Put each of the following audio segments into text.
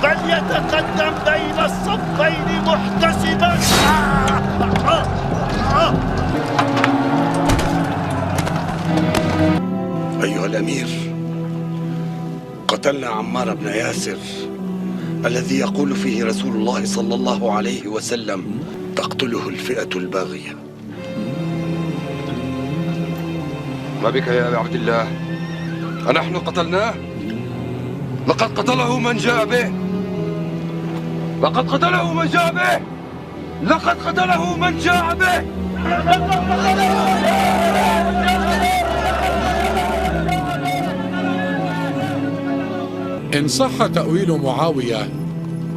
فليتقدم بين الصفين محتسبا. أيها الأمير، قتلنا عمار بن ياسر الذي يقول فيه رسول الله صلى الله عليه وسلم تقتله الفئة الباغية. ما بك يا أبا عبد الله؟ أنحن قتلناه؟ لقد قتله من جاء به، لقد قتله من جاء به، لقد قتله من جاء به. إن صح تأويل معاوية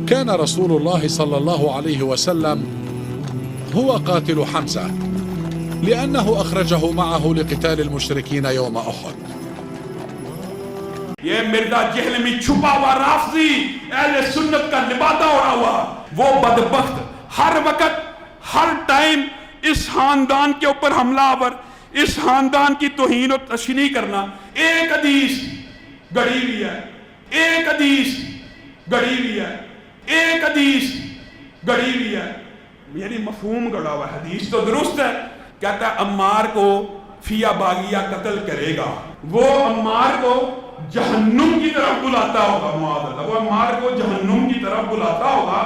كان رسول الله صلى الله عليه وسلم هو قاتل حمزة، لأنه أخرجه معه لقتال المشركين يوم أحد. یہ مرزا جہلمی چھپا ہوا رافضی اہل سنت کا لبادہ اڑا ہوا وہ بدبخت ہر وقت ہر ٹائم اس خاندان کے اوپر حملہ آور، اس خاندان کی توہین و تشنیع کرنا. ایک حدیث گڑی ہوئی ہے، ایک حدیث گڑی ہوئی ہے، ایک حدیث گڑی ہوئی ہے، یعنی مفہوم گڑا ہوا ہے. حدیث تو درست ہے، کہتا ہے عمار کو فیہ باغیہ قتل کرے گا، وہ عمار کو جہنم کی طرف بلاتا ہوگا. معاذ اللہ، وہ عمار کو جہنم کی طرف بلاتا ہوگا.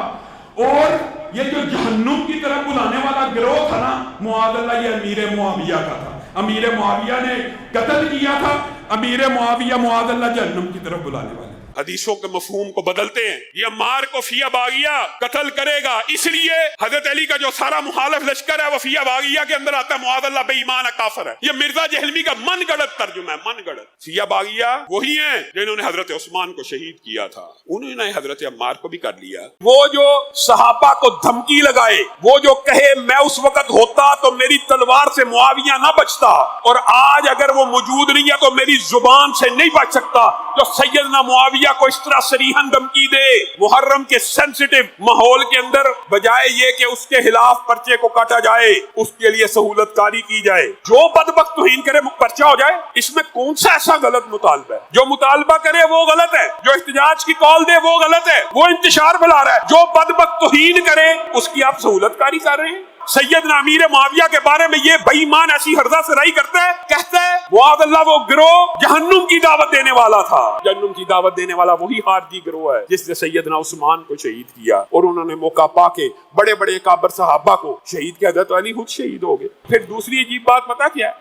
اور یہ جو جہنم کی طرف بلانے والا گروہ تھا نا، معاذ اللہ، یہ امیر معاویہ کا تھا. امیر معاویہ نے قتل کیا تھا. امیر معاویہ معاذ اللہ جہنم کی طرف بلانے والے حدیثوں کے مفہوم کو بدلتے ہیں. یہ عمار کو فیہ باغیہ قتل کرے گا، اس لیے حضرت علی کا جو سارا مخالف لشکر ہے وہ فیہ باغیہ کے اندر آتا ہے. معاذ اللہ بے ایمان ہے، کافر ہے. یہ مرزا جہلمی کا من گڑت ترجمہ ہے، من گڑت. فیہ باغیہ وہی ہیں جنہوں نے حضرت عثمان کو شہید کیا تھا، انہوں نے حضرت عمار کو بھی کر لیا. وہ جو صحابہ کو دھمکی لگائے، وہ جو کہے میں اس وقت ہوتا تو میری تلوار سے معاویہ نہ بچتا، اور آج اگر وہ موجود نہیں ہے تو میری زبان سے نہیں بچ سکتا، جو سیدنا معاویہ کو اس طرح صریحاً دھمکی دے محرم کے سینسٹیو ماحول کے اندر، بجائے یہ کہ اس کے خلاف پرچے کو کاٹا جائے، اس کے لیے سہولت کاری کی جائے. جو بدبخت توہین کرے پرچہ ہو جائے. اس میں کون سا ایسا غلط مطالبہ ہے؟ جو مطالبہ کرے وہ غلط ہے، جو احتجاج کی کال دے وہ غلط ہے، وہ انتشار پھیلا رہا ہے. جو بدبخت توہین کرے اس کی آپ سہولت کاری کر رہے ہیں. سیدنا امیر معاویہ کے بارے میں یہ بے ایمان ایسی ہرزہ سرائی کرتا ہے، کہتا ہے معاذ اللہ وہ گروہ جہنم کی دعوت دینے والا تھا. جہنم کی دعوت دینے والا وہی خارجی گروہ ہے جس نے سیدنا عثمان کو شہید کیا، اور انہوں نے موقع پا کے بڑے بڑے کابر صحابہ کو شہید کیا. حضرت علی خود شہید ہو گئے. پھر دوسری عجیب بات پتہ کیا ہے؟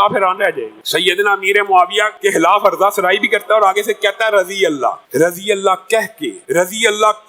آپ حیران رہ جائیں گے. سیدنا امیر معاویہ کے خلاف ہرزہ سرائی بھی کرتا ہے، اور آگے سے کہتا ہے رضی اللہ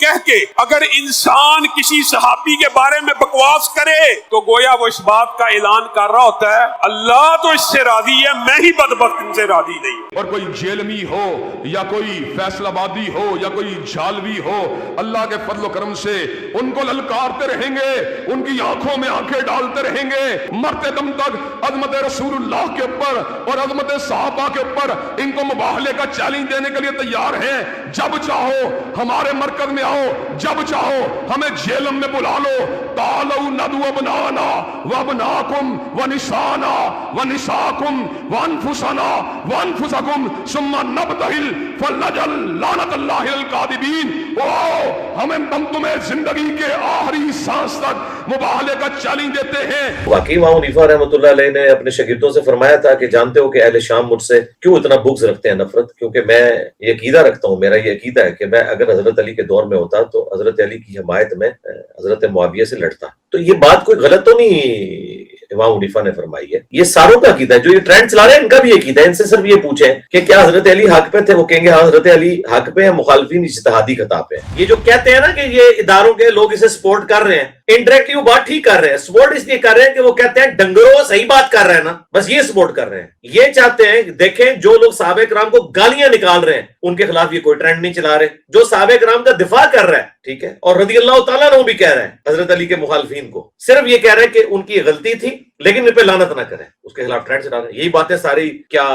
کہہ کے اگر انسان کسی صحابی کے بارے میں بکواس کرے تو گویا وہ اس بات کا اعلان کر رہا ہوتا ہے اللہ تو اس سے راضی ہے، میں ہی بدبخت ان سے راضی نہیں. اور کوئی جیلمی ہو یا کوئی فیصل آبادی ہو یا کوئی جھالوی ہو، اللہ کے فضل و کرم سے ان کو للکارتے رہیں گے، ان کی آنکھوں میں آنکھیں ڈالتے رہیں گے مرتے دم تک. عظمت رسول اللہ کے اوپر اور عظمت صحابہ کے اوپر ان کو مباہلے کا چیلنج دینے کے لیے تیار ہیں. جب چاہو ہمارے مرکز میں آؤ، جب چاہو ہمیں جیلم میں بلا لو. تعالوا ندعو ابنانا وابناکم ونسانا ونساکم وانفسنا وانفسکم ثم نبتہل فلنجل لعنت اللہ الکاذبین. ہم تمہیں زندگی کے آخری سانس تک مباہلے کا چیلنج دیتے ہیں. واقعی امام حنیفہ رحمۃ اللہ علیہ نے اپنے شاگردوں سے فرمایا تھا کہ جانتے ہو کہ اہل شام مجھ سے کیوں اتنا بغض رکھتے ہیں، نفرت؟ کیونکہ میں یہ عقیدہ رکھتا ہوں، میرا یہ عقیدہ ہے کہ میں اگر حضرت علی کے دور میں ہوتا تو حضرت علی کی حمایت میں حضرت معاویہ سے لڑتا. تو یہ بات کوئی غلط تو نہیں امام حنیفہ نے فرمائی ہے، یہ ساروں کا عقیدہ ہے. جو یہ ٹرینڈ چلا رہے ہیں ان کا بھی عقیدہ ہے. ان سے صرف یہ پوچھیں کہ کیا حضرت علی حق پہ تھے؟ وہ کہیں گے ہاں حضرت علی حق پہ ہیں، مخالفین اجتہادی خطا پہ ہیں. یہ جو کہتے ہیں نا کہ یہ اداروں کے لوگ اسے سپورٹ کر رہے ہیں، انڈائریکٹلی وہ بات ٹھیک کر رہے ہیں. سپورٹ اس لیے کر رہے ہیں کہ وہ کہتے ہیں ڈنگرو صحیح بات کر رہے ہیں نا، بس یہ سپورٹ کر رہے ہیں. یہ چاہتے ہیں دیکھیں جو لوگ صحابہ کرام کو گالیاں نکال رہے ہیں ان کے خلاف یہ کوئی ٹرینڈ نہیں چلا رہے. جو صحابہ کرام کا دفاع کر رہا ہے ٹھیک ہے، اور رضی اللہ تعالیٰ عنہ بھی کہہ رہے ہیں حضرت علی کے مخالفین کو، صرف یہ کہہ رہے ہیں کہ ان کی غلطی تھی لیکن ان پہ لعنت نہ کریں، اس کے خلاف ٹرینڈ چلا رہے ہیں. یہی باتیں ساری کیا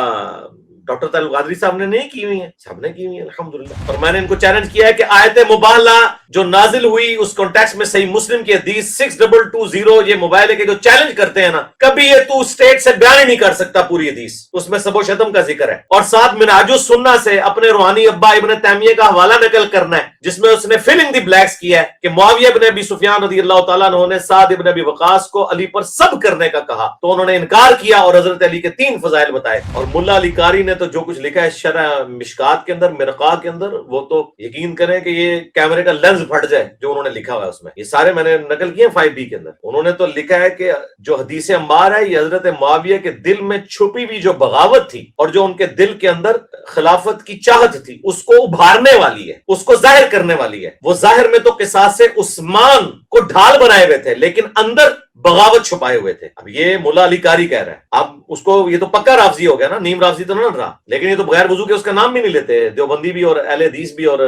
ڈاکٹر طارق القادری صاحب نے نہیں کی ہوئی ہیں؟ سب نے کی ہوئی ہیں الحمدللہ. اور میں نے ان کو چیلنج کیا ہے کہ آیت مباہلہ جو نازل ہوئی اس کانٹیکسٹ میں صحیح مسلم کی حدیث 6220 یہ موبائل ہے کہ جو چیلنج کرتے ہیں نا، کبھی یہ تو اسٹیٹ سے بیان ہی نہیں کر سکتا پوری حدیث، اس میں سب و شتم کا ذکر ہے، اور ساتھ منہاج السنہ سے اپنے روحانی ابا ابن تیمیہ کا حوالہ نقل کرنا ہے جس میں اس نے فلنگ دی بلیکس کیا ہے کہ معاویہ ابن ابی سفیان رضی اللہ تعالیٰ عنہ نے سعد ابن ابی وقاص کو علی پر سب کرنے کا کہا تو انہوں نے انکار کیا اور حضرت علی کے 3 فضائل بتائے، اور ملا علی قاری نے تو جو کچھ لکھا ہے شرح مشکات کے اندر، مرقات کے اندر، وہ تو یقین کریں کہ یہ کیمرے کا لینز پھٹ جائے جو انہوں نے لکھا ہوا ہے اس میں، یہ سارے میں نے نقل کیے 5B کے اندر۔ انہوں نے تو لکھا ہے کہ جو حدیث عمار ہے یہ حضرت معاویہ کے دل میں چھپی ہوئی جو بغاوت تھی اور جو ان کے دل کے اندر خلافت کی چاہت تھی اس کو ابھارنے والی ہے، اس کو ظاہر کرنے والی ہے۔ وہ ظاہر میں تو قصاص عثمان کو ڈھال بنائے ہوئے تھے لیکن اندر بغاوت چھپائے ہوئے تھے۔ اب یہ مولا علی قاری کہہ رہا ہے، اب اس کو یہ تو پکا رافضی ہو گیا نا، نیم رافضی تو نہ رہا، لیکن یہ تو بغیر وضو کے اس کا نام بھی نہیں لیتے، دیوبندی بھی اور اہل حدیث بھی اور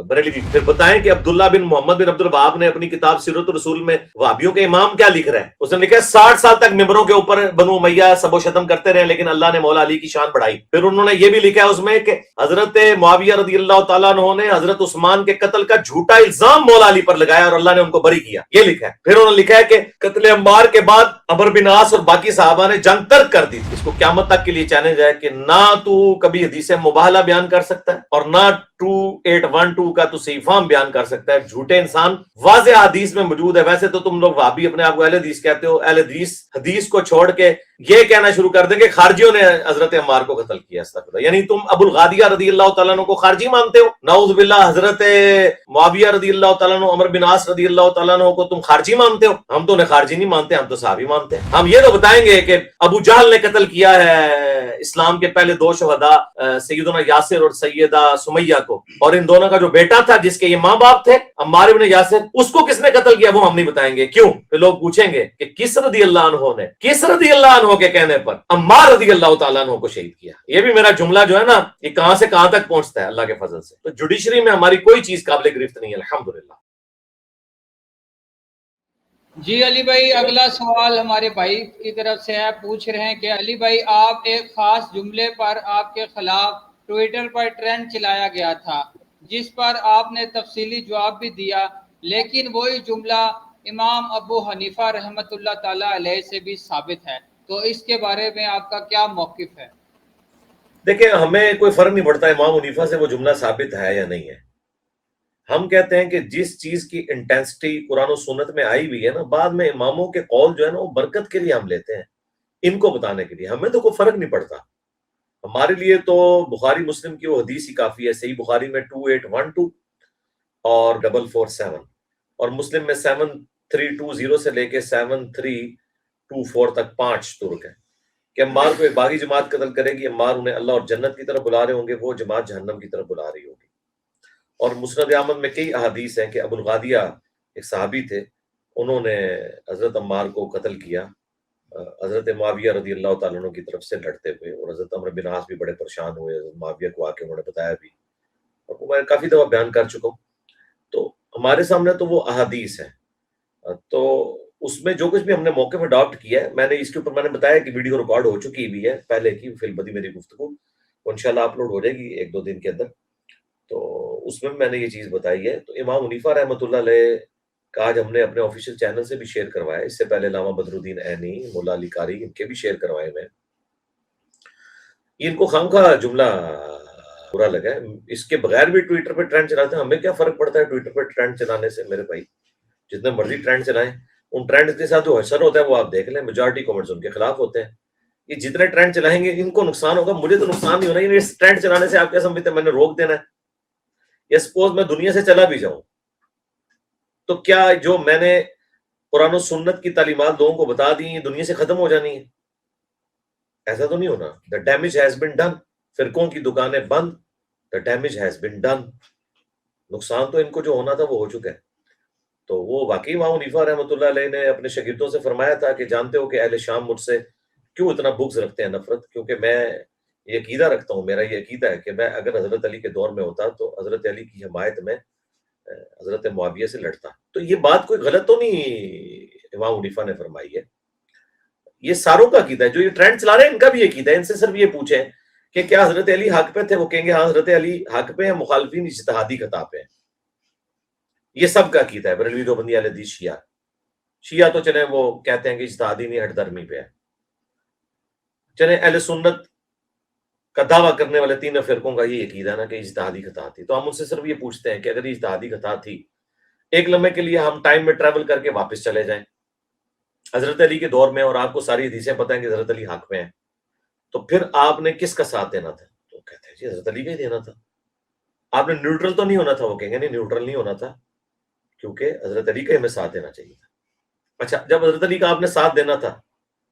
بریلوی بھی۔ پھر بتائیں کہ عبداللہ بن محمد بن عبد الوہاب نے اپنی کتاب سیرت الرسول میں وہابیوں کے امام کیا لکھ رہے ہیں، اس نے لکھا ہے 60 سال تک ممبروں کے اوپر بنو امیہ سب و شتم کرتے رہے لیکن اللہ نے مولا علی کی شان بڑھائی۔ پھر انہوں نے یہ بھی لکھا ہے اس میں کہ حضرت معاویہ رضی اللہ تعالیٰ عنہ نے حضرت عثمان کے قتل کا جھوٹا الزام مولا علی پر لگایا اور اللہ نے ان کو بری کیا، یہ لکھا ہے۔ پھر انہوں نے لکھا ہے کہ قتل عمار کے بعد عمر بن عاص اور باقی صحابہ نے جنگ ترک کر دی۔ اس کو قیامت تک کے لیے چیلنج ہے کہ نہ تو کبھی حدیث مباہلہ بیان کر سکتا ہے اور نہ 2812 کا تو صحیح فہم بیان کر سکتا ہے، جھوٹے انسان۔ واضح حدیث میں موجود ہے، ویسے تو تم لوگ وہابی اپنے آپ کو اہل حدیث کہتے ہو، اہل حدیث کو چھوڑ کے یہ کہنا شروع کر دیں کہ خارجیوں نے حضرت عمار کو قتل کیا، استغفر اللہ، یعنی تم ابو الغادیہ رضی اللہ تعالیٰ عنہ کو خارجی مانتے ہو، نعوذ باللہ حضرت معاویہ رضی اللہ تعالیٰ عنہ، عمر بن عاص رضی اللہ تعالیٰ عنہ کو تم خارجی مانتے ہو۔ ہم تو انہیں خارجی نہیں مانتے، ہم تو صحابی مانتے ہیں۔ ہم یہ تو بتائیں گے کہ ابو جہل نے قتل کیا ہے اسلام کے پہلے 2 شہداء سیدنا یاسر اور سیدہ سمیہ کو، اور ان دونوں کا جو بیٹا تھا جس کے یہ ماں باپ تھے عمار بن یاسر، اس کو کس نے قتل کیا وہ ہم نہیں بتائیں گے۔ کیوں؟ پھر لوگ پوچھیں گے کہ کس رضی اللہ عنہ نے، کس رضی اللہ عنہ کے کہنے پر عمار رضی اللہ تعالیٰ عنہ کو شہید کیا۔ یہ بھی میرا جملہ جو ہے نا یہ کہاں سے کہاں تک پہنچتا ہے اللہ کے فضل سے۔ تو جوڈیشری میں ہماری کوئی چیز قابل گرفت نہیں ہے الحمدللہ۔ جی علی بھائی، اگلا سوال ہمارے بھائی کی طرف سے ہے، پوچھ رہے ہیں کہ علی بھائی آپ ایک خاص جملے پر آپ کے خلاف ٹویٹر پر ٹرینڈ چلایا گیا تھا جس پر آپ نے تفصیلی جواب بھی دیا، لیکن وہی جملہ امام ابو حنیفہ رحمۃ اللہ تعالی علیہ سے بھی ثابت ہے، تو اس کے بارے میں آپ کا کیا موقف ہے؟ دیکھیں ہمیں کوئی فرق نہیں پڑتا امام حنیفہ سے وہ جملہ ثابت ہے یا نہیں ہے۔ ہم کہتے ہیں کہ جس چیز کی انٹینسٹی قرآن و سنت میں آئی ہوئی ہے نا، بعد میں اماموں کے قول جو ہے نا وہ برکت کے لیے ہم لیتے ہیں، ان کو بتانے کے لیے، ہمیں تو کوئی فرق نہیں پڑتا۔ ہمارے لیے تو بخاری مسلم کی وہ حدیث ہی کافی ہے، صحیح بخاری میں 2812 اور 447 اور مسلم میں 7320 سے لے کے 7324 تک 5 طرق ہیں کہ عمار کو ایک باغی جماعت قتل کرے گی، عمار انہیں اللہ اور جنت کی طرف بلا رہے ہوں گے، وہ جماعت جہنم کی طرف بلا رہی ہوگی۔ اور مسند احمد میں کئی احادیث ہیں کہ ابو الغادیہ ایک صحابی تھے، انہوں نے حضرت عمار کو قتل کیا حضرت معاویہ رضی اللہ تعالیٰ عنہ کی طرف سے لڑتے ہوئے، اور حضرت عمر بن عاص بھی بڑے پریشان ہوئے، حضرت معاویہ کو آ کے انہوں نے بتایا بھی، اور وہ میں کافی دفعہ بیان کر چکا ہوں۔ تو ہمارے سامنے تو وہ احادیث ہیں، تو اس میں جو کچھ بھی ہم نے موقع میں اڈاپٹ کیا ہے، میں نے اس کے اوپر میں نے بتایا کہ ویڈیو ریکارڈ ہو چکی بھی ہے پہلے کی فی البدی میری گفتگو، انشاءاللہ اپلوڈ ہو جائے گی 1-2 دن کے اندر، تو اس میں نے یہ چیز بتائی ہے۔ تو امام حنیفہ رحمۃ اللہ علیہ کا آج ہم نے اپنے آفیشیل چینل سے بھی شیئر کروایا، اس سے پہلے علامہ بدر الدین عینی، مولا علی قاری، ان کے بھی شیئر کروائے میں، ان کو خامخواہ جملہ برا لگا ہے۔ اس کے بغیر بھی ٹویٹر پہ ٹرینڈ چلاتے ہیں، ہمیں کیا فرق پڑتا ہے ٹویٹر پہ ٹرینڈ چلانے سے میرے بھائی، جتنے مرضی ٹرینڈ چلائیں، ان ٹرینڈ کے ساتھ جو حشر ہوتا ہے وہ آپ دیکھ لیں، میجارٹی کمنٹس ان کے خلاف ہوتے ہیں۔ یہ جتنے ٹرینڈ چلائیں گے ان کو نقصان ہوگا، مجھے تو نقصان نہیں ہونا، یہ اس ٹرینڈ چلانے سے آپ کیا سمجھتے ہیں میں نے روک دینا ہے؟ یا سپوز میں دنیا سے چلا بھی جاؤں تو کیا جو میں نے قرآن و سنت کی تعلیمات لوگوں کو بتا دی دنیا سے ختم ہو جانی ہے؟ ایسا تو نہیں ہونا۔ The damage has been done، فرقوں کی دکانیں بند، The damage has been done، نقصان تو ان کو جو ہونا تھا وہ ہو چکا ہے۔ تو وہ واقعی امام حنیفہ رحمۃ اللہ علیہ نے اپنے شاگردوں سے فرمایا تھا کہ جانتے ہو کہ اہل شام مجھ سے کیوں اتنا بغض رکھتے ہیں، نفرت، کیونکہ میں یہ عقیدہ رکھتا ہوں، میرا یہ عقیدہ ہے کہ میں اگر حضرت علی کے دور میں ہوتا تو حضرت علی کی حمایت میں حضرت معاویہ سے لڑتا۔ تو یہ بات کوئی غلط تو نہیں امام حنیفہ نے فرمائی ہے، یہ ساروں کا عقیدہ ہے۔ جو یہ ٹرینڈ چلا رہے ہیں ان کا بھی یہ عقیدہ ہے۔ ان سے صرف یہ پوچھیں کہ کیا حضرت علی حق پہ تھے، وہ کہیں گے ہاں حضرت علی حق پہ ہیں، مخالفین اجتہادی خطا پہ ہیں۔ یہ سب کا عقیدہ ہے، بریلوی دیوبندی اہل حدیث شیعہ تو چلیں وہ کہتے ہیں کہ اجتہادی نہیں ہٹ درمی پہ ہے، چلیں اہل سنت کا دعویٰ کرنے والے تینوں فرقوں کا یہ عقیدہ ہے نا کہ اجتہادی خطا تھی، تو ہم ان سے صرف یہ پوچھتے ہیں کہ اگر اجتہادی خطا تھی، ایک لمحے کے لیے ہم ٹائم میں ٹریول کر کے واپس چلے جائیں حضرت علی کے دور میں، اور آپ کو ساری حدیثیں پتہ ہیں کہ حضرت علی حق میں ہیں، تو پھر آپ نے کس کا ساتھ دینا تھا؟ تو کہتے ہیں جی حضرت علی کا ہی دینا تھا، آپ نے نیوٹرل تو نہیں ہونا تھا۔ وہ کہیں گے نہیں نیوٹرل نہیں ہونا تھا کیونکہ حضرت علی کا ہمیں ساتھ دینا چاہیے تھا۔ اچھا، جب حضرت علی کا آپ نے ساتھ دینا تھا،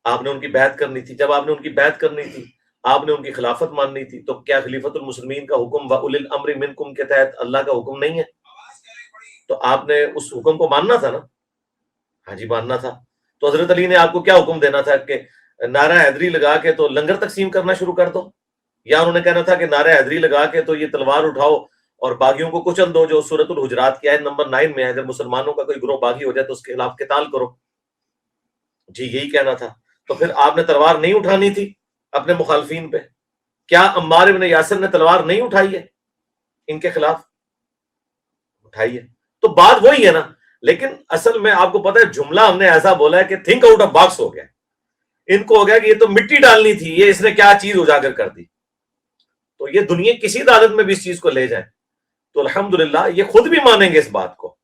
آپ نے ان کی بیعت کرنی تھی، جب آپ نے ان کی بیعت کرنی تھی، آپ نے ان کی خلافت ماننی تھی، تو کیا خلیفۃ المسلمین کا حکم وَأُولِي الْأَمْرِ مِنْكُمْ کے تحت اللہ کا حکم نہیں ہے؟ تو آپ نے اس حکم کو ماننا تھا نا، ہاں جی ماننا تھا۔ تو حضرت علی نے آپ کو کیا حکم دینا تھا کہ نعرہ حیدری لگا کے تو لنگر تقسیم کرنا شروع کر دو، یا انہوں نے کہنا تھا کہ نعرہ حیدری لگا کے تو یہ تلوار اٹھاؤ اور باغیوں کو کچل دو، جو سورۃ الحجرات کی آیت نمبر 9 میں ہے، اگر مسلمانوں کا کوئی گروہ باغی ہو جائے تو اس کے خلاف قتال کرو؟ جی یہی کہنا تھا۔ تو پھر آپ نے تلوار نہیں اٹھانی تھی اپنے مخالفین پہ؟ کیا عمار ابن یاسر نے تلوار نہیں اٹھائی ہے ان کے خلاف؟ اٹھائی ہے۔ تو بات وہی ہے نا، لیکن اصل میں آپ کو پتا ہے جملہ ہم نے ایسا بولا ہے کہ تھنک آؤٹ آف باکس ہو گیا، ان کو ہو گیا کہ یہ تو مٹی ڈالنی تھی، یہ اس نے کیا چیز اجاگر کر دی۔ تو یہ دنیا کسی عدالت میں بھی اس چیز کو لے جائیں تو الحمدللہ یہ خود بھی مانیں گے اس بات کو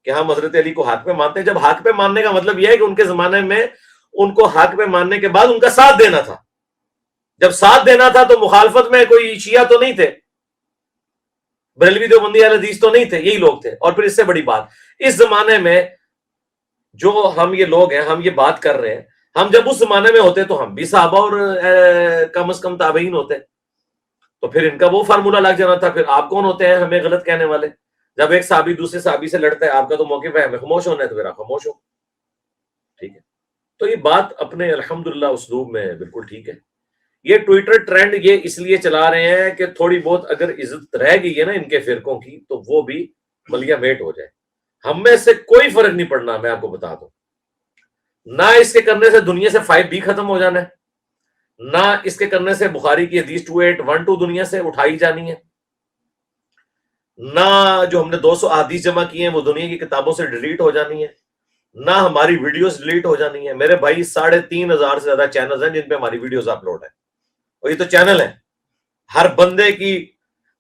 کہ ہم حضرت علی کو حق پہ مانتے ہیں۔ جب حق پہ ماننے کا مطلب یہ ہے کہ ان کے زمانے میں ان کو حق پہ ماننے کے بعد ان کا ساتھ دینا تھا، جب ساتھ دینا تھا تو مخالفت میں کوئی شیعہ تو نہیں تھے، بریلوی دیوبندی اہل حدیث تو نہیں تھے، یہی لوگ تھے۔ اور پھر اس سے بڑی بات، اس زمانے میں جو ہم یہ لوگ ہیں، ہم یہ بات کر رہے ہیں، ہم جب اس زمانے میں ہوتے تو ہم بھی صحابہ اور کم از کم تابعین ہوتے، تو پھر ان کا وہ فارمولہ لگ جانا تھا۔ پھر آپ کون ہوتے ہیں ہمیں غلط کہنے والے؟ جب ایک صحابی دوسرے صحابی سے لڑتا ہے، آپ کا تو موقف ہے ہمیں خاموش ہونا ہے، تو پھر آپ خاموش ہو، ٹھیک ہے۔ تو یہ بات اپنے الحمدللہ اسلوب میں بالکل ٹھیک ہے۔ یہ ٹویٹر ٹرینڈ یہ اس لیے چلا رہے ہیں کہ تھوڑی بہت اگر عزت رہ گئی ہے نا ان کے فرقوں کی تو وہ بھی ملیا میٹ ہو جائے۔ ہم میں سے کوئی فرق نہیں پڑنا، میں آپ کو بتا دوں، نہ اس کے کرنے سے دنیا سے 5B ختم ہو جانا ہے، نہ اس کے کرنے سے بخاری کی حدیث 2812 دنیا سے اٹھائی جانی ہے، نہ جو ہم نے 200 احادیث جمع کی ہیں وہ دنیا کی کتابوں سے ڈیلیٹ ہو جانی ہے، نہ ہماری ویڈیوز ڈیلیٹ ہو جانی ہے۔ میرے بھائی 3500 سے زیادہ چینلز ہیں جن پہ ہماری ویڈیوز اپلوڈ ہیں، اور یہ تو چینل ہے ہر بندے کی،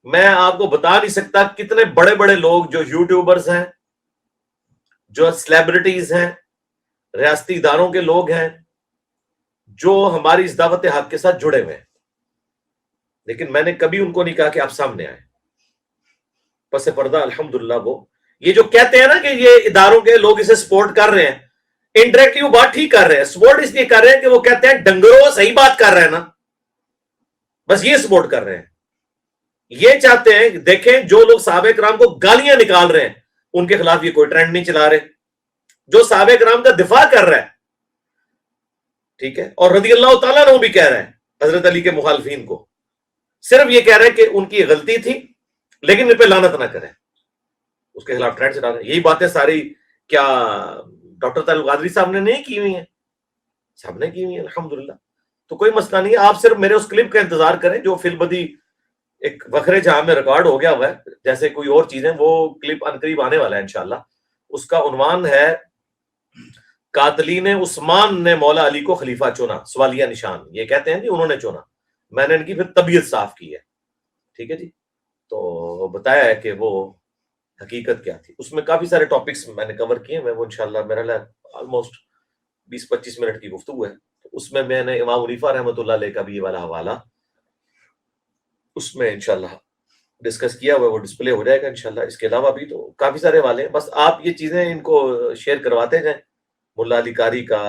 میں آپ کو بتا نہیں سکتا کتنے بڑے بڑے لوگ جو یوٹیوبرز ہیں، جو سیلیبریٹیز ہیں، ریاستی اداروں کے لوگ ہیں، جو ہماری اس دعوت حق کے ساتھ جڑے ہوئے ہیں، لیکن میں نے کبھی ان کو نہیں کہا کہ آپ سامنے آئیں۔ پس پردہ الحمدللہ وہ یہ جو کہتے ہیں نا کہ یہ اداروں کے لوگ اسے سپورٹ کر رہے ہیں، انڈائریکٹلی وہ بات ٹھیک کر رہے ہیں، سپورٹ اس لیے کر رہے ہیں کہ وہ کہتے ہیں ڈنگرو صحیح بات کر رہے ہیں نا، بس یہ سپورٹ کر رہے ہیں۔ یہ چاہتے ہیں کہ دیکھیں جو لوگ صحابہ کرام کو گالیاں نکال رہے ہیں ان کے خلاف یہ کوئی ٹرینڈ نہیں چلا رہے، جو صحابہ کرام کا دفاع کر رہا ہے، ٹھیک ہے، اور رضی اللہ تعالیٰ عنہ بھی کہہ رہے ہیں حضرت علی کے مخالفین کو، صرف یہ کہہ رہے ہیں کہ ان کی غلطی تھی لیکن ان پہ لعنت نہ کریں، اس کے خلاف ٹرینڈ چلا رہے ہیں۔ یہی باتیں ساری کیا ڈاکٹر طارق القادری صاحب نے نہیں کی ہوئی ہیں؟ سب نے کی ہوئی ہیں الحمدللہ۔ تو کوئی مسئلہ نہیں ہے، آپ صرف میرے اس کلپ کا انتظار کریں جو فی البدی ایک وکھرے جہاں میں ریکارڈ ہو گیا ہوا ہے، جیسے کوئی اور چیزیں، وہ کلپ عنقریب آنے والا ہے انشاءاللہ۔ اس کا عنوان ہے قاتلین عثمان نے مولا علی کو خلیفہ چنا، سوالیہ نشان۔ یہ کہتے ہیں کہ انہوں نے چنا، میں نے ان کی پھر طبیعت صاف کی ہے، ٹھیک ہے جی۔ تو بتایا ہے کہ وہ حقیقت کیا تھی، اس میں کافی سارے ٹاپکس میں نے کور کیے ہیں، وہ انشاءاللہ میرا آلموسٹ 20-25 منٹ کی گفتگو ہے۔ اس میں میں نے امام حنیفہ رحمۃ اللہ علیہ کا بھی یہ والا حوالہ اس میں انشاءاللہ ڈسکس کیا ہوا ہے، وہ ڈسپلے ہو جائے گا انشاءاللہ۔ اس کے علاوہ بھی تو کافی سارے حوالے ہیں، بس آپ یہ چیزیں ان کو شیئر کرواتے جائیں، ملا علی قاری کا،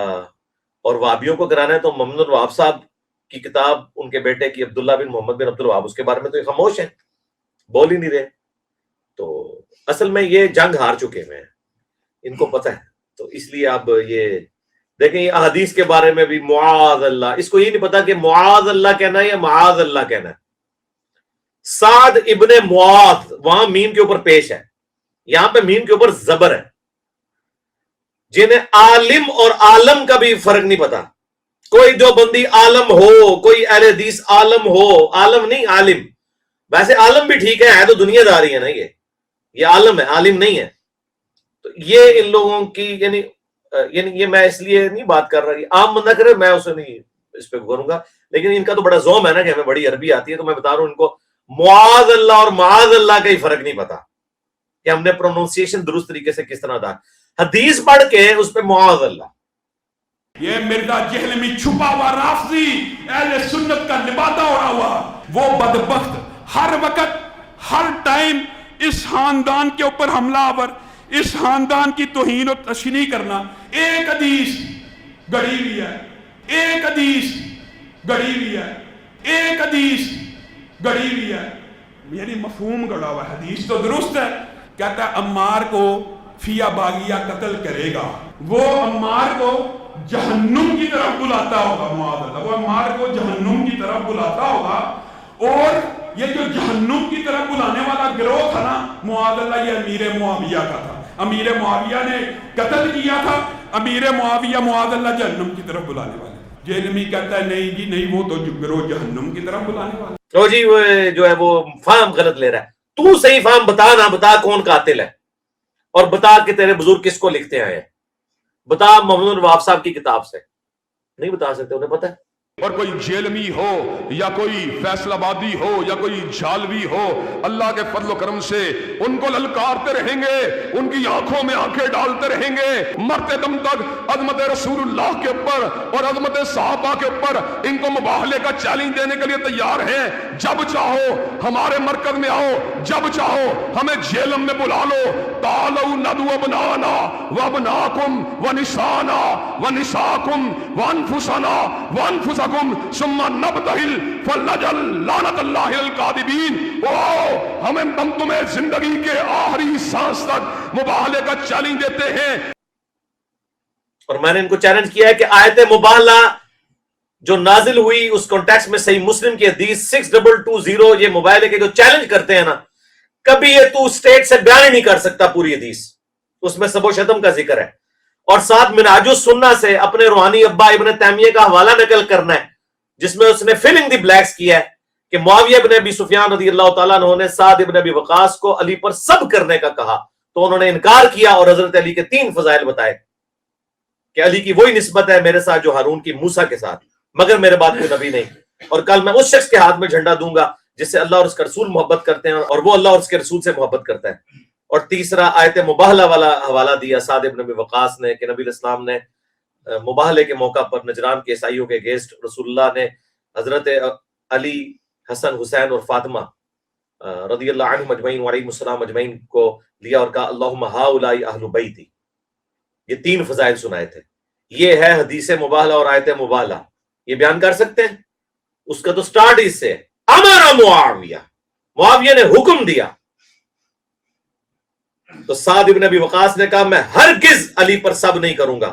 اور وہابیوں کو کرانا ہے تو محمد الوہاب صاحب کی کتاب ان کے بیٹے کی، عبداللہ بن محمد بن عبد الوہاب، اس کے بارے میں تو یہ خاموش ہیں، بول ہی نہیں رہے۔ تو اصل میں یہ جنگ ہار چکے ہیں، ان کو پتہ ہے۔ تو اس لیے اب یہ دیکھیں، یہ احادیث کے بارے میں بھی معاذ اللہ، اس کو یہ نہیں پتا کہ معاذ اللہ کہنا ہے یا معاذ اللہ کہنا ہے۔ سعد ابن معاذ وہاں میم کے اوپر پیش ہے، یہاں پہ میم کے اوپر زبر ہے۔ جنہیں عالم اور عالم کا بھی فرق نہیں پتا، کوئی جو بندی عالم ہو، کوئی اہل حدیث عالم ہو، عالم نہیں عالم، ویسے عالم بھی ٹھیک ہے تو دنیا داری ہے نا، یہ عالم ہے، عالم نہیں ہے۔ تو یہ ان لوگوں کی یعنی یہ میں اس لیے نہیں بات کر رہا، عام بندہ کرے میں اسے نہیں اس پہ کروں گا، لیکن ان کا تو بڑا زوم ہے نا کہ ہمیں بڑی عربی آتی ہے، تو میں بتا رہا ہوں ان کو معاذ اللہ اور معاذ اللہ کا ہی فرق نہیں پتا کہ ہم نے پروننسیشن درست طریقے سے کس طرح دا، حدیث پڑھ کے اس پہ معاذ اللہ. یہ مرزا جہل میں چھپا ہوا رافضی اہل سنت کا لبادہ اڑا ہوا وہ بدبخت ہر وقت ہر ٹائم اس خاندان کے اوپر حملہ آور، اس خاندان کی توہین و تشنیع کرنا. ایک حدیث گڑی ہوئی ہے، ایک حدیث گڑی ہوئی ہے، ایک حدیث گڑی ہوئی ہے، یعنی مفہوم گڑا ہوا ہے. حدیث تو درست ہے، کہتا ہے عمار کو فیا باغیہ قتل کرے گا، وہ عمار کو جہنم کی طرف بلاتا ہوگا، معاذ اللہ، وہ عمار کو جہنم کی طرف بلاتا ہوگا. اور یہ جو جہنم کی طرف بلانے والا گروہ تھا نا معاذ اللہ، یہ امیر معاویہ کا تھا. امیر معاویہ نے قتل کیا تھا، امیر معاویہ معاذ اللہ جہنم کی طرف بلانے والے. جہنمی کہتا ہے نہیں جی نہیں، وہ تو گروہ جہنم کی طرف بلانے والے. تو جی وہ جو ہے وہ فہم غلط لے رہا ہے. تو صحیح فہم بتا نا، بتا کون قاتل ہے، اور بتا کہ تیرے بزرگ کس کو لکھتے آئے ہیں. بتا محمد الوہاب صاحب کی کتاب سے، نہیں بتا سکتے، انہیں پتہ ہے. اور کوئی جیلمی ہو یا کوئی فیصل آبادی ہو یا کوئی جھالوی ہو، اللہ کے فضل و کرم سے ان کو للکارتے رہیں گے، ان کی آنکھوں میں آنکھیں ڈالتے رہیں گے، مرتے دم تک عظمت رسول اللہ کے اوپر اور عظمت صحابہ کے اوپر ان کو مباہلے کا چیلنج دینے کے لیے تیار ہیں. جب چاہو ہمارے مرکز میں آؤ، جب چاہو ہمیں جیلم میں بلا لو. تعالوا ندعو ابناءنا وابناکم ونساءنا ونساءکم وانفسنا وانفسکم ثم نبتہل فلنجل لعنت اللہ الکاذبین. ہم تمہیں زندگی کے آخری سانس تک مباہلے کا چیلنج دیتے ہیں. اور میں نے ان کو چیلنج کیا ہے کہ آیت مباہلہ جو نازل ہوئی اس کانٹیکسٹ میں صحیح مسلم کی حدیث 6220، یہ مباہلے کے جو چیلنج کرتے ہیں نا، کبھی یہ تو اسٹیٹ سے بیان ہی نہیں کر سکتا پوری حدیث، اس میں سب و شتم کا ذکر ہے. اور ساتھ منہاج السنہ سے اپنے روحانی ابا ابن تیمیہ کا حوالہ نقل کرنا ہے، جس میں اس نے فلنگ دی بلیکس کیا ہے کہ معاویہ ابن ابی سفیان رضی اللہ تعالیٰ عنہ نے سعد ابن ابی وقاص کو علی پر سب کرنے کا کہا، تو انہوں نے انکار کیا اور حضرت علی کے 3 فضائل بتائے کہ علی کی وہی نسبت ہے میرے ساتھ جو ہارون کی موسیٰ کے ساتھ، مگر میرے بعد کوئی نبی نہیں. اور کل میں اس شخص کے ہاتھ میں جھنڈا دوں گا جس سے اللہ اور اس کا رسول محبت کرتے ہیں اور وہ اللہ اور اس کے رسول سے محبت کرتا ہے. اور تیسرا آیت مباہلہ والا حوالہ دیا سعد ابن ابی وقاص نے کہ نبی علیہ السلام نے مباہلے کے موقع پر نجران کے عیسائیوں کے اگینسٹ رسول اللہ نے حضرت علی، حسن، حسین اور فاطمہ رضی اللہ عنہم اجمعین وعلیہم السلام اجمعین کو لیا اور کہا اللہم ہؤلاء اہل بیتی. یہ 3 فضائل سنائے تھے. یہ ہے حدیث مباہلہ اور آیت مباہلہ. یہ بیان کر سکتے ہیں؟ اس کا تو سٹارٹ اس سے امر معاویہ نے حکم دیا. تو سعد ابن ابی وقاص نے کہا میں ہرگز علی پر سب نہیں کروں گا.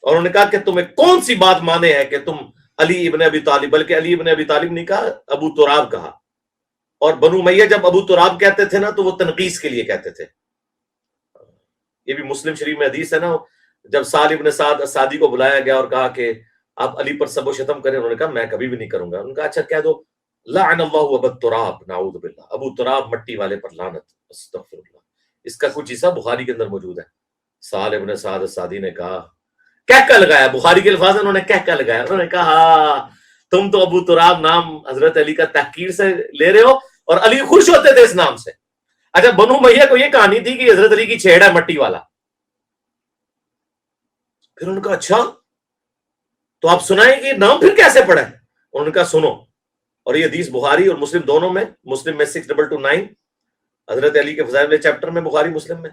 اور انہوں نے کہا کہ تمہیں کون سی بات مانے ہے کہ تم علی ابن ابی طالب، بلکہ علی ابن ابی طالب نہیں کہا، ابو تراب کہا. اور بنو امیہ جب ابو تراب کہتے تھے نا تو وہ تنقیص کے لیے کہتے تھے. یہ بھی مسلم شریف میں حدیث ہے نا، جب سعد ابن سعد سعدی کو بلایا گیا اور کہا کہ آپ علی پر سب و شتم کریں، انہوں نے کہا میں کبھی بھی نہیں کروں گا. انہوں نے کہا اچھا کہہ دو لعن اللہ ابو تراب، نعوذ باللہ، ابو تراب مٹی والے پر لعنت، استغفر اللہ. اس کا کچھ حصہ بخاری کے اندر موجود ہے. سعد ابن سعد سعدی نے کہا، کہہ لگایا، بخاری کے الفاظ انہوں نے کہہ لگایا، انہوں نے کہا تم تو ابو تراب نام حضرت علی کا تحقیر سے لے رہے ہو اور علی خوش ہوتے تھے اس نام سے. اچھا بنو امیہ کو یہ کہانی تھی کہ حضرت علی کی چھیڑ ہے مٹی والا. پھر ان کا اچھا تو آپ سنائیں کہ نام پھر کیسے پڑا ہے؟ انہوں نے کہا سنو. اور یہ حدیث بخاری اور مسلم دونوں میں، مسلم میں 6229 حضرت علی کے فضائل چیپٹر میں، بخاری مسلم میں.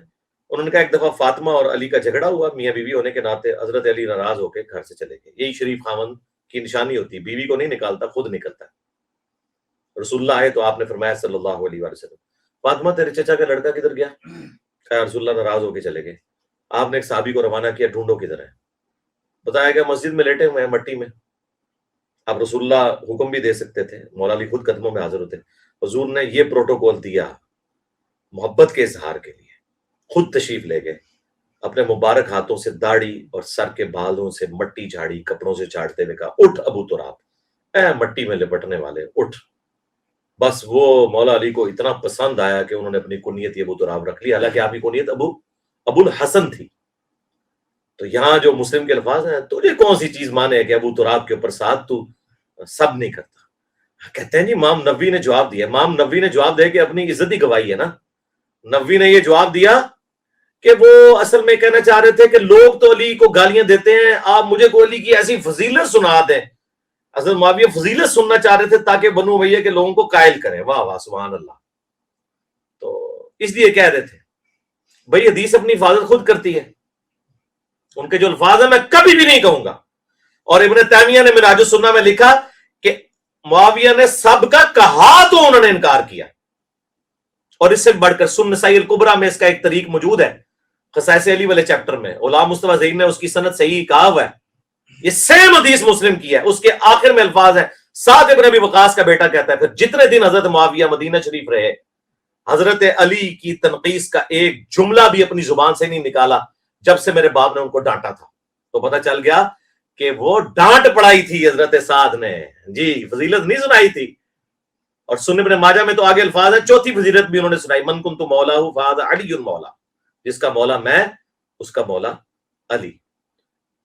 انہوں نے کہا ایک دفعہ فاطمہ اور علی کا جھگڑا ہوا، میاں بیوی ہونے کے ناطے حضرت علی ناراض ہو کے گھر سے چلے گئے. یہی شریف خاوند کی نشانی ہوتی ہے، بیوی کو نہیں نکالتا، خود نکلتا ہے. رسول اللہ آئے تو آپ نے فرمایا صلی اللہ علیہ وسلم فاطمہ تیرے چچا کا لڑکا کدھر گیا؟ کہا رسول اللہ ناراض ہو کے چلے گئے. آپ نے ایک صحابی کو روانہ کیا، ڈھونڈو کدھر ہے. بتایا گیا مسجد میں لیٹے ہوئے ہیں مٹی میں. اب رسول اللہ حکم بھی دے سکتے تھے، مولا علی خود قدموں میں حاضر ہوتے. حضور نے یہ پروٹوکول دیا محبت کے اظہار کے لیے، خود تشریف لے گئے، اپنے مبارک ہاتھوں سے داڑھی اور سر کے بالوں سے مٹی جھاڑی، کپڑوں سے چاٹتے ہوئے کہا اٹھ ابو تراب، اے مٹی میں لپٹنے والے اٹھ. بس وہ مولا علی کو اتنا پسند آیا کہ انہوں نے اپنی کنیت ابو تراب رکھ لی، حالانکہ آپ کی کنیت ابو الحسن تھی۔ تو یہاں جو مسلم کے الفاظ ہیں، تجھے کون سی چیز مانے کہ ابو تراب کے اوپر ساتھ تو سب نہیں کرتا؟ کہتے ہیں جی امام نووی نے جواب دیا، امام نووی نے جواب دیا کہ اپنی عزت ہی گوائی ہے نا۔ نووی نے یہ جواب دیا کہ وہ اصل میں کہنا چاہ رہے تھے کہ لوگ تو علی کو گالیاں دیتے ہیں، آپ مجھے کوئی علی کی ایسی فضیلت سنا دیں۔ حضرت معاویہ فضیلت سننا چاہ رہے تھے تاکہ بنو امیہ کے لوگوں کو قائل کریں۔ واہ واہ سبحان اللہ۔ تو اس لیے کہہ رہے تھے بھئی حدیث اپنی حفاظت خود کرتی ہے، ان کے جو الفاظ ہیں میں کبھی بھی نہیں کہوں گا۔ اور ابن تیمیہ نے منہاج السنہ میں لکھا کہ معاویہ نے سب کا کہا تو انہوں نے انکار کیا۔ اور اس سے بڑھ کر سنن نسائی الکبریٰ میں اس کا ایک طریق موجود ہے، خصائص علی والے چیپٹر میں غلام مصطفیٰ زین نے اس کی سند صحیح کہا ہوا ہے، یہ سیم حدیث مسلم کی ہے، اس کے آخر میں الفاظ ہیں سعد ابن ابی وقاص کا بیٹا کہتا ہے پھر جتنے دن حضرت معاویہ مدینہ شریف رہے حضرت علی کی تنقیص کا ایک جملہ بھی اپنی زبان سے نہیں نکالا جب سے میرے باپ نے ان کو ڈانٹا تھا۔ تو پتہ چل گیا کہ وہ ڈانٹ پڑائی تھی حضرت سعد نے، جی فضیلت نہیں سنائی تھی۔ اور سنن ابن ماجہ میں تو آگے الفاظ ہیں، چوتھی فضیلت بھی انہوں نے سنائی، من کنت مولاہ فہذا علی مولا، جس کا مولا میں اس کا مولا علی۔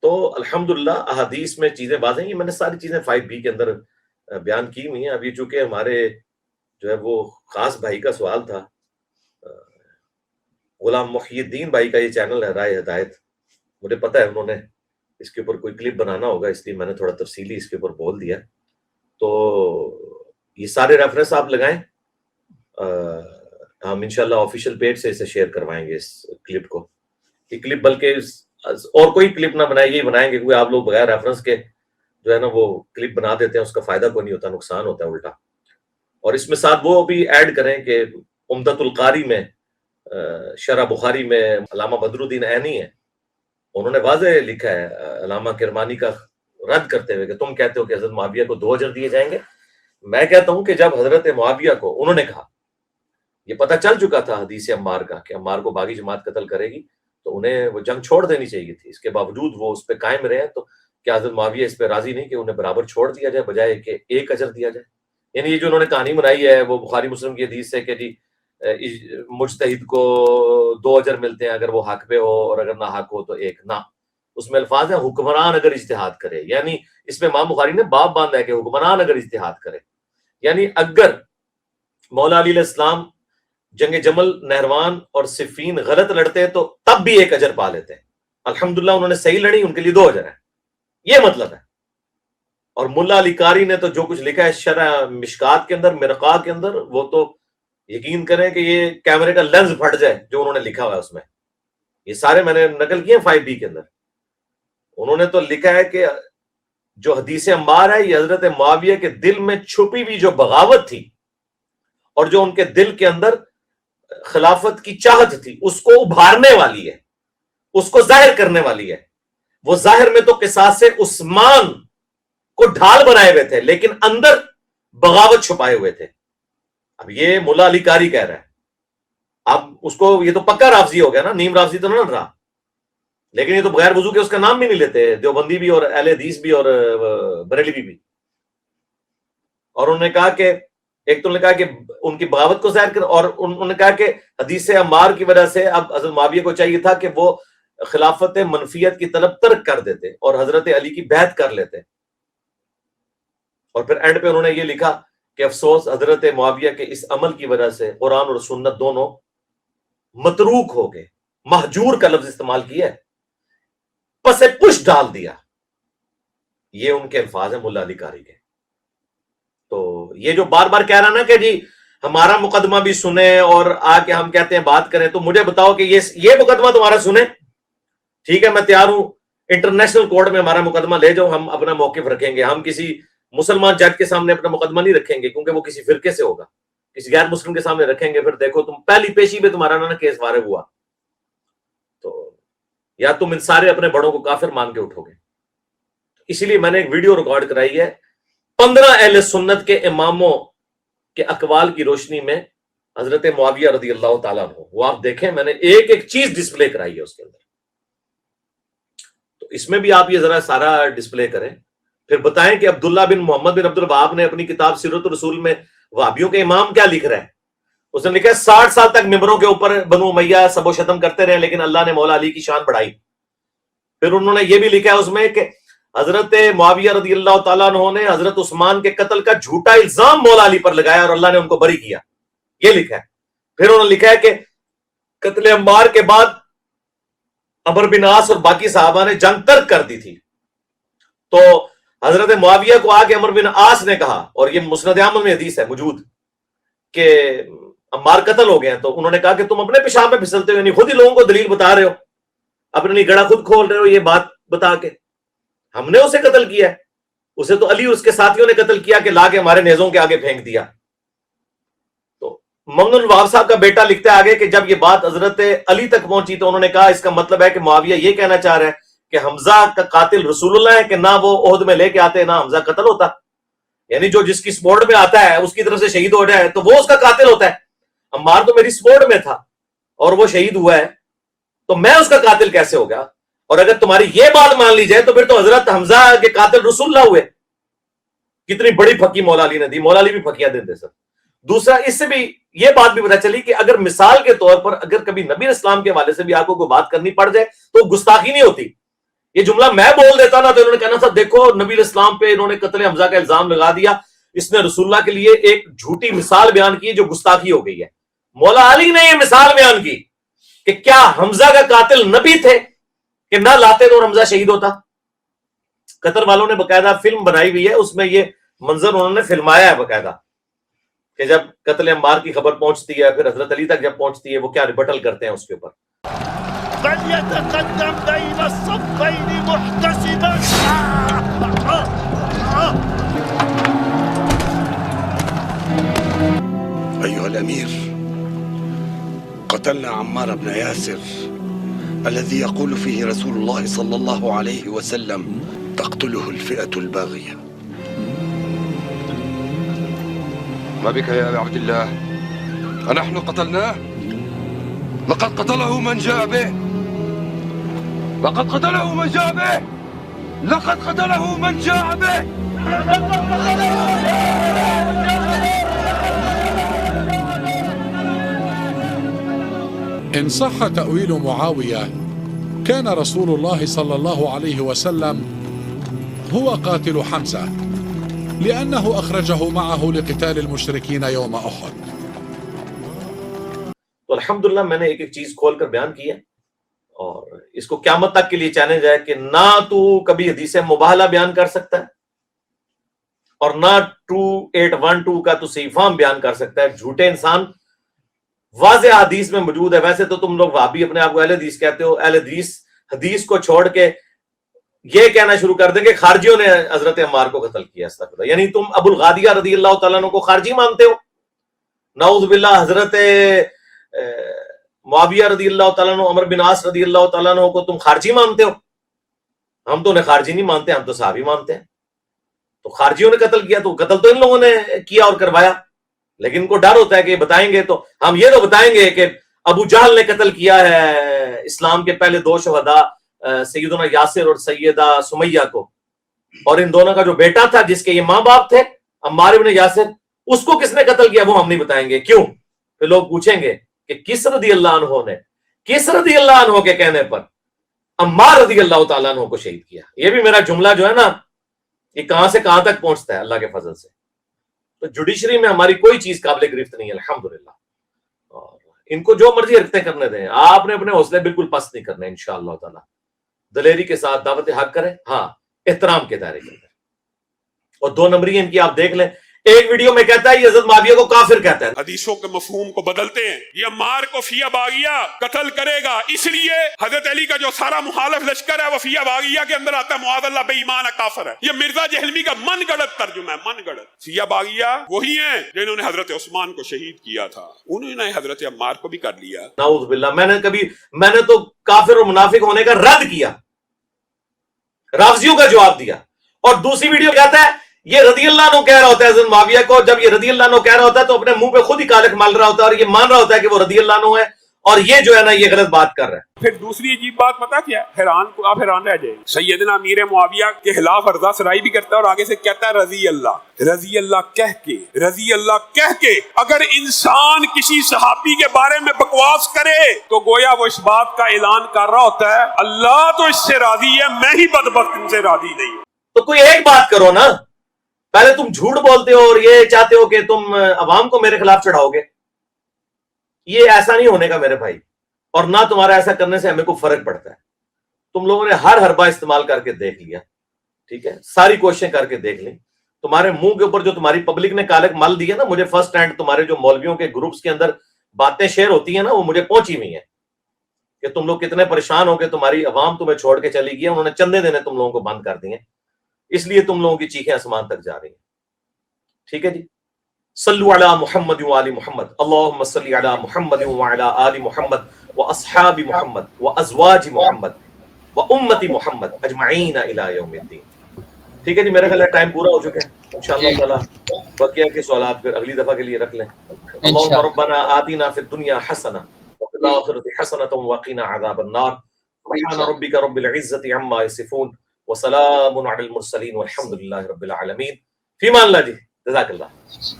تو الحمدللہ احادیث میں چیزیں واضح ہیں، یہ میں نے ساری چیزیں 5B کے اندر بیان کی ہوئی ہیں۔ اب یہ چونکہ ہمارے جو ہے وہ خاص بھائی کا سوال تھا، غلام محی الدین بھائی کا یہ چینل ہے رائے ہدایت، مجھے پتہ ہے انہوں نے اس کے اوپر کوئی کلپ بنانا ہوگا، اس لیے میں نے تھوڑا تفصیلی اس کے اوپر بول دیا۔ تو یہ سارے ریفرنس آپ لگائیں، ہم انشاءاللہ آفیشیل پیج سے اسے شیئر کروائیں گے اس کلپ کو۔ یہ کلپ بلکہ اور کوئی کلپ نہ بنائے، یہی بنائیں گے کیونکہ آپ لوگ بغیر ریفرنس کے جو ہے نا وہ کلپ بنا دیتے ہیں، اس کا فائدہ کوئی نہیں ہوتا، نقصان ہوتا ہے الٹا۔ اور اس میں ساتھ وہ بھی ایڈ کریں کہ عمدۃ القاری میں شرح بخاری میں علامہ بدر الدین عینی ہے، انہوں نے واضح لکھا ہے علامہ کرمانی کا رد کرتے ہوئے کہ تم کہتے ہو کہ حضرت معاویہ کو 2 اجر دیے جائیں گے، میں کہتا ہوں کہ جب حضرت معاویہ کو انہوں نے کہا، یہ پتہ چل چکا تھا حدیث عمار کا کہ عمار کو باغی جماعت قتل کرے گی تو انہیں وہ جنگ چھوڑ دینی چاہیے تھی، اس کے باوجود وہ اس پہ قائم رہے ہیں، تو کیا حضرت معاویہ اس پہ راضی نہیں کہ انہیں برابر چھوڑ دیا جائے بجائے کہ 1 اجر دیا جائے؟ یعنی یہ جو انہوں نے کہانی بنائی ہے وہ بخاری مسلم کی حدیث ہے کہ جی مجتہد کو 2 اجر ملتے ہیں اگر وہ حق پہ ہو اور اگر نہ حق ہو تو 1، نہ، اس میں الفاظ ہیں حکمران اگر اجتہاد کرے، یعنی اس میں امام بخاری نے باب باندھا ہے کہ حکمران اگر اجتہاد کرے، یعنی اگر مولا علی علیہ السلام جنگ جمل، نہروان اور صفین غلط لڑتے تو تب بھی 1 اجر پا لیتے ہیں، الحمدللہ انہوں نے صحیح لڑی، ان کے لیے 2 اجر ہیں، یہ مطلب ہے۔ اور ملا علی قاری نے تو جو کچھ لکھا ہے شرح مشکات کے اندر، مرقاہ کے اندر، وہ تو یقین کریں کہ یہ کیمرے کا لینز پھٹ جائے جو انہوں نے لکھا ہوا ہے اس میں، یہ سارے میں نے نقل کیے 5B کے اندر۔ انہوں نے تو لکھا ہے کہ جو حدیث عمار ہے یہ حضرت معاویہ کے دل میں چھپی ہوئی جو بغاوت تھی اور جو ان کے دل کے اندر خلافت کی چاہت تھی اس کو ابھارنے والی ہے، اس کو ظاہر کرنے والی ہے۔ وہ ظاہر میں تو قصاص عثمان کو ڈھال بنائے ہوئے تھے لیکن اندر بغاوت چھپائے ہوئے تھے۔ اب یہ ملا علی قاری کہہ رہا ہے، اب اس کو یہ تو پکا رافضی ہو گیا نا، نیم رافضی تو نہ رہا، لیکن یہ تو بغیر وضو کے اس کا نام بھی نہیں لیتے، دیوبندی بھی اور اہل حدیث بھی اور بریلوی بھی۔ اور انہوں نے کہا کہ ایک تو انہوں نے کہا کہ ان کی بغاوت کو ظاہر کر، اور انہوں نے کہا کہ حدیث عمار کی وجہ سے اب حضرت معاویہ کو چاہیے تھا کہ وہ خلافت منفیت کی طلب ترک کر دیتے اور حضرت علی کی بیعت کر لیتے۔ اور پھر اینڈ پہ انہوں نے یہ لکھا کہ افسوس حضرت معاویہ کے اس عمل کی وجہ سے قرآن اور سنت دونوں متروک ہو گئے، مہجور کا لفظ استعمال کیا ہے، پس پش ڈال دیا، یہ ان کے الفاظ ہیں ملا علی قاری کے۔ تو یہ جو بار بار کہہ رہا نا کہ جی ہمارا مقدمہ بھی سنیں اور آ کے ہم کہتے ہیں بات کریں، تو مجھے بتاؤ کہ یہ مقدمہ تمہارا سنیں، ٹھیک ہے میں تیار ہوں، انٹرنیشنل کورٹ میں ہمارا مقدمہ لے جاؤ، ہم اپنا موقف رکھیں گے، ہم کسی مسلمان جج کے سامنے اپنا مقدمہ نہیں رکھیں گے کیونکہ وہ کسی فرقے سے ہوگا، کسی غیر مسلم کے سامنے رکھیں گے، پھر دیکھو تم پہلی پیشی پہ تمہارا نا کیس فارغ ہوا تو یا تم ان سارے اپنے بڑوں کو کافر مان کے اٹھو گے۔ اسی لیے میں نے ایک ویڈیو ریکارڈ کرائی ہے 15 اہل سنت کے اماموں کے اقوال کی روشنی میں حضرت معاویہ رضی اللہ تعالیٰ عنہ، وہ آپ دیکھیں، میں نے ایک ایک چیز ڈسپلے کرائی ہے اس کے اندر، تو اس میں بھی آپ یہ ذرا سارا ڈسپلے کریں، پھر بتائیں کہ عبداللہ بن محمد بن عبد الوہاب نے اپنی کتاب سیرت الرسول میں وہابیوں کے امام کیا لکھ رہا ہے؟ اس نے لکھا ہے 60 سال تک ممبروں کے اوپر بنو امیہ سب و شتم کرتے رہے لیکن اللہ نے مولا علی کی شان بڑھائی. پھر انہوں نے یہ بھی لکھا ہے اس میں کہ حضرت معاویہ رضی اللہ تعالیٰ عنہ نے حضرت عثمان کے قتل کا جھوٹا الزام مولا علی پر لگایا اور اللہ نے ان کو بری کیا. یہ لکھا ہے. پھر انہوں نے لکھا ہے کہ قتل عمار کے بعد عمرو بن عاص اور باقی صحابہ نے جنگ ترک کر دی تھی. تو حضرت معاویہ کو آگے عمرو بن عاص نے کہا, اور یہ مسند احمد میں حدیث ہے موجود, کہ عمار قتل ہو گئے ہیں. تو انہوں نے کہا کہ تم اپنے پیشاب میں پھسلتے ہو, یعنی خود ہی لوگوں کو دلیل بتا رہے ہو, اپنی گڑا خود کھول رہے ہو یہ بات بتا کے. ہم نے اسے قتل کیا ہے, اسے تو علی اور اس کے ساتھیوں نے قتل کیا کہ لا کے ہمارے نیزوں کے آگے پھینک دیا. تو ممنون الوہاب صاحب کا بیٹا لکھتا ہے آگے کہ جب یہ بات حضرت علی تک پہنچی تو انہوں نے کہا اس کا مطلب ہے کہ معاویہ یہ کہنا چاہ رہا ہے کہ حمزہ کا قاتل رسول اللہ ہے, کہ نہ وہ عہد میں لے کے آتے نہ حمزہ قتل ہوتا. یعنی جو جس کی سپورٹ میں آتا ہے اس کی طرف سے شہید ہو جائے تو وہ اس کا قاتل ہوتا ہے. عمار تو میری سپورٹ میں تھا اور وہ شہید ہوا ہے, تو میں اس کا قاتل کیسے ہو گیا؟ اور اگر تمہاری یہ بات مان لی جائے تو پھر تو حضرت حمزہ کے قاتل رسول اللہ ہوئے. کتنی بڑی پھکی مولا علی نے دی. مولا علی بھی پھکیاں دیتے سر. دوسرا, اس سے بھی یہ بات بھی پتہ چلی کہ اگر مثال کے طور پر اگر کبھی نبی اسلام کے حوالے سے بھی آپ کو کوئی بات کرنی پڑ جائے تو گستاخی نہیں ہوتی. یہ جملہ میں بول دیتا نا تو انہوں نے کہنا تھا دیکھو نبی اسلام پہ انہوں نے قتل حمزہ کا الزام لگا دیا, اس نے رسول اللہ کے لیے ایک جھوٹی مثال بیان کی جو گستاخی ہو گئی ہے. مولا علی نے یہ مثال بیان کی کہ کیا حمزہ کا قاتل نبی تھے کہ نہ لاتے تو حمزہ شہید ہوتا. قطر والوں نے باقاعدہ فلم بنائی ہوئی ہے, اس میں یہ منظر انہوں نے فلمایا ہے باقاعدہ کہ جب قتل عمار کی خبر پہنچتی ہے پھر حضرت علی تک جب پہنچتی ہے وہ کیا ریبٹل کرتے ہیں اس کے اوپر. فليتقدم بين الصفين محتسبا. أيها الأمير، قتلنا عمار بن ياسر الذي يقول فيه رسول الله صلى الله عليه وسلم تقتله الفئة الباغية. ما بك يا أبا عبد الله؟ أنحن قتلناه؟ لقد قتله من جاء به. لقد قتله من جاء به. لقد قتله من جاء به. إن صح تأويل معاوية كان رسول الله صلى الله عليه وسلم هو قاتل حمزة لأنه أخرجه معه لقتال المشركين يوم أحد. تو الحمدللہ میں نے ایک ایک چیز کھول کر بیان کی ہے اور اس کو قیامت تک کے لیے چیلنج ہے کہ نہ تو کبھی حدیث مباہلہ بیان کر سکتا ہے اور نہ 2812 کا تو صحیح فہم بیان کر سکتا ہے. جھوٹے انسان واضح حدیث میں موجود ہے. ویسے تو تم لوگ وہابی اپنے آپ کو اہل حدیث کہتے ہو, اہل حدیث کو چھوڑ کے یہ کہنا شروع کر دیں کہ خارجیوں نے حضرت عمار کو قتل کیا. استغفر. یعنی تم ابو الغادیہ رضی اللہ تعالیٰ عنہ کو خارجی مانتے ہو. نعوذ باللہ. حضرت معاویہ رضی اللہ تعالیٰ عنہ, عمر بن عاص رضی اللہ تعالیٰ عنہ کو تم خارجی مانتے ہو. ہم تو انہیں خارجی نہیں مانتے, ہم تو صحابی مانتے ہیں. تو خارجیوں نے قتل کیا تو قتل تو ان لوگوں نے کیا اور کروایا, لیکن ان کو ڈر ہوتا ہے کہ بتائیں گے تو ہم یہ تو بتائیں گے کہ ابو جہل نے قتل کیا ہے اسلام کے پہلے 2 شہداء سیدنا یاسر اور سیدہ سمیہ کو, اور ان دونوں کا جو بیٹا تھا جس کے یہ ماں باپ تھے عمار بن یاسر, اس کو کس نے قتل کیا وہ ہم نہیں بتائیں گے. کیوں؟ پھر لوگ پوچھیں گے کہ کس رضی اللہ عنہ نے, کس رضی اللہ عنہ کے کہنے پر عمار رضی اللہ تعالیٰ عنہ کو شہید کیا. یہ بھی میرا جملہ جو ہے نا یہ کہاں سے کہاں تک پہنچتا ہے اللہ کے فضل سے. تو جوڈیشری میں ہماری کوئی چیز قابل گرفت نہیں ہے الحمدللہ. اور ان کو جو مرضی حرکتیں کرنے دیں, آپ نے اپنے حوصلے بالکل پست نہیں کرنے انشاءاللہ تعالی. دلیری کے ساتھ دعوت حق کریں, ہاں احترام کے دائرے کے اندر. اور 2 نمبری ان کی آپ دیکھ لیں, ایک ویڈیو میں کہتا ہے یہ حضرت معاویہ کو کافر کہتا ہے. حدیثوں کے مفہوم کو بدلتے ہیں. یہ عمار کو فیہ باغیہ قتل کرے گا, اس لیے حضرت علی کا جو سارا مخالف لشکر ہے وہ فیہ باغیہ کے اندر آتا ہے, معاذ اللہ بے ایمان کافر ہے. یہ مرزا جہلمی کا من گڑت ترجمہ ہے, من گڑت. فیہ باغیہ وہی ہیں جنہوں نے حضرت عثمان کو شہید کیا تھا, انہوں نے حضرت عمار کو بھی کر لیا. نعوذ باللہ. میں نے تو کافر اور منافق ہونے کا رد کیا, رافضیوں کا جواب دیا. اور دوسری ویڈیو کہتا ہے یہ رضی اللہ عنہ کہہ رہا ہوتا ہے حضرت معاویہ کو. جب یہ رضی اللہ عنہ کہہ رہا ہوتا ہے تو اپنے منہ پہ خود ہی کالک مال رہا ہوتا ہے اور یہ مان رہا ہوتا ہے کہ وہ رضی اللہ عنہ ہے, اور یہ جو ہے نا یہ غلط بات کر رہا ہے. پھر دوسری عجیب بات پتا کیا ہے؟ آپ حیران رہ جائیں. سیدنا امیر معاویہ کے خلاف رضا سرائی بھی کرتا ہے اور آگے سے کہتا ہے رضی اللہ کہہ کے اگر انسان کسی صحابی کے بارے میں بکواس کرے تو گویا وہ اس بات کا اعلان کر رہا ہوتا ہے اللہ تو اس سے راضی ہے، میں ہی بدبخت ان سے راضی نہیں. تو کوئی ایک بات کرو نا، پہلے تم جھوٹ بولتے ہو اور یہ چاہتے ہو کہ تم عوام کو میرے خلاف چڑھاؤ گے. یہ ایسا نہیں ہونے کا میرے بھائی، اور نہ تمہارا ایسا کرنے سے ہمیں کوئی فرق پڑتا ہے. تم لوگوں نے ہر حربہ استعمال کر کے دیکھ لیا، ٹھیک ہے، ساری کوششیں کر کے دیکھ لیں. تمہارے منہ کے اوپر جو تمہاری پبلک نے کالک مل دی ہے نا، مجھے فرسٹ ہینڈ تمہارے جو مولویوں کے گروپس کے اندر باتیں شیئر ہوتی ہیں نا، وہ مجھے پہنچی ہوئی ہیں کہ تم لوگ کتنے پریشان ہو کہ تمہاری عوام تمہیں چھوڑ کے چلی گئی ہے، انہوں نے چندے دینے تم لوگوں کو بند کر دیے، اس لیے تم لوگوں کی چیخیں آسمان تک جا رہی ہیں. ٹھیک ہے جی. صلو علی محمد وآل محمد، اللہم صلی علی محمد وعلی آل محمد واصحاب محمد وازواج محمد وامت محمد اجمعین الی یوم الدین. ٹھیک ہے جی، میرا خیال ہے ٹائم پورا ہو چکا ہے. انشاءاللہ تعالی بقیہ کے سوالات پھر اگلی دفعہ کے لیے رکھ لیں. اللہم ربنا آتنا فی الدنیا حسنہ وفی الآخرۃ حسنۃ وقنا عذاب النار. سبحان ربک رب العزۃ عما یصفون وسلام علی المرسلین والحمد للہ رب العالمین. فی امان اللہ جی. جزاک اللہ.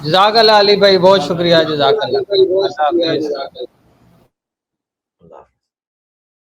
جزاک اللہ علی بھائی، بہت شکریہ. جزاک اللہ.